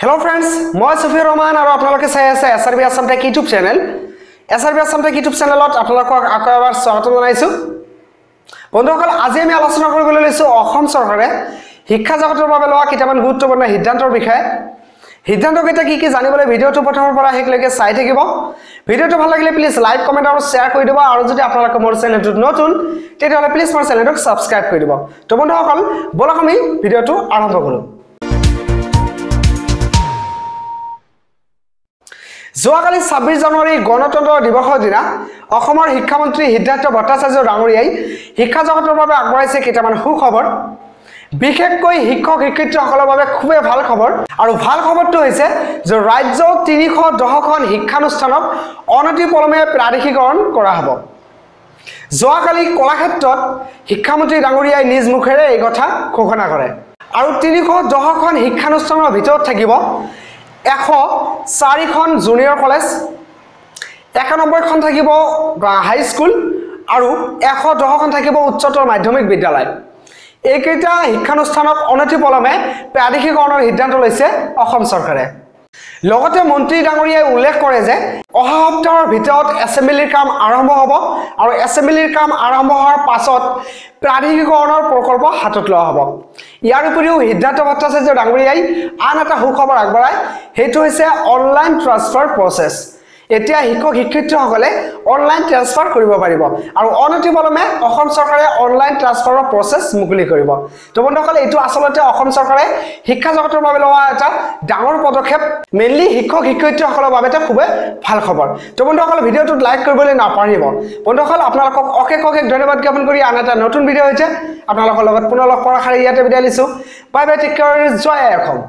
Hello friends, মই সুফিয়া ৰহমান আৰু আপোনালোকে চাই আছে SRB Assam Tech YouTube channel. SRB Assam Tech YouTube channelত আপোনালোকক আকৌ এবাৰ স্বাগত জনাইছো। বন্ধুসকল আজি আমি আলোচনা কৰিবলৈ লৈছো অসম চৰকাৰে শিক্ষা জগতৰ বাবে লোৱা কেইটামান গুৰুত্বপূৰ্ণ সিদ্ধান্তৰ বিষয়ে। সিদ্ধান্তকেইটা কি জানিবলৈ ভিডিওটো প্ৰথমৰ পৰা শেষলৈকে চাই থাকিব। ভিডিওটো ভাল লাগিলে প্লিজ লাইক কমেন্ট আৰু শেয়াৰ কৰি দিব আৰু যদি আপোনালোকে মোৰ চেনেলটো নতুন তেতিয়াহলে প্লিজ মোৰ চেনেলটো সাবস্ক্ৰাইব কৰি দিব। তো বন্ধুসকল বলক আমি ভিডিওটো আৰম্ভ কৰো। যোৱাকালি 26 জানুৱাৰী গণতন্ত্ৰ দিৱসৰ দিনা অসমৰ শিক্ষামন্ত্ৰী সিদ্ধাৰ্থ ভট্টাচাৰ্য ডাঙৰীয়াই শিক্ষা জগতৰ বাবে আগবঢ়াইছে কেইটামান সুখবৰ। বিশেষকৈ শিক্ষক শিক্ষয়িত্ৰীসকলৰ বাবে খুবেই ভাল খবৰ আৰু ভাল খবৰটো হৈছে যে ৰাজ্যৰ 310খন শিক্ষানুষ্ঠানক অনতিপলমে প্ৰাদেশিকৰণ কৰা হ'ব। যোৱাকালি কলাক্ষেত্ৰত শিক্ষামন্ত্ৰী ডাঙৰীয়াই নিজ মুখেৰে এই কথা ঘোষণা কৰে আৰু 310খন শিক্ষানুষ্ঠানৰ ভিতৰত থাকিব 104খন জুনিয়ৰ কলেজ, 91খন থাকিব হাই স্কুল আৰু 110খন থাকিব উচ্চতৰ মাধ্যমিক বিদ্যালয়। এইকেইটা শিক্ষানুষ্ঠানক অনতিপলমে প্ৰাদেশিকৰণৰ সিদ্ধান্ত লৈছে অসম চৰকাৰে। লগতে মন্ত্ৰী ডাঙৰীয়াই উল্লেখ কৰে যে অহা সপ্তাহৰ ভিতৰত এছেম্বলিৰ কাম আৰম্ভ হ'ব আৰু এছেম্বলিৰ কাম আৰম্ভ হোৱাৰ পাছত প্ৰাদেশিকৰণৰ প্ৰকল্প হাতত লোৱা হ'ব। ইয়াৰ উপৰিও সিদ্ধাৰ্থ ভট্টাচাৰ্য ডাঙৰীয়াই আন এটা সুখবৰ আগবঢ়ায়, সেইটো হৈছে অনলাইন ট্ৰান্সফাৰ প্ৰচেছ। এতিয়া শিক্ষক শিক্ষয়িত্ৰীসকলে অনলাইন ট্ৰান্সফাৰ কৰিব পাৰিব আৰু অনতিপলমে অসম চৰকাৰে অনলাইন ট্ৰান্সফাৰৰ প্ৰচেছ মুকলি কৰিব। তো বন্ধুসকল এইটো আচলতে অসম চৰকাৰে শিক্ষা জগতৰ বাবে লোৱা এটা ডাঙৰ পদক্ষেপ, মেইনলি শিক্ষক শিক্ষয়িত্ৰীসকলৰ বাবে এটা খুবেই ভাল খবৰ। তো বন্ধুসকল ভিডিওটো লাইক কৰিবলৈ নাপাহৰিব। বন্ধুসকল আপোনালোকক অশেষ ধন্যবাদ জ্ঞাপন কৰি আন এটা নতুন ভিডিও হৈছে আপোনালোকৰ লগত পুনৰ লগ কৰাৰ আশাৰে ইয়াতে বিদায় লৈছো। বাই বাই, টেক কেয়াৰ, জয় অসম।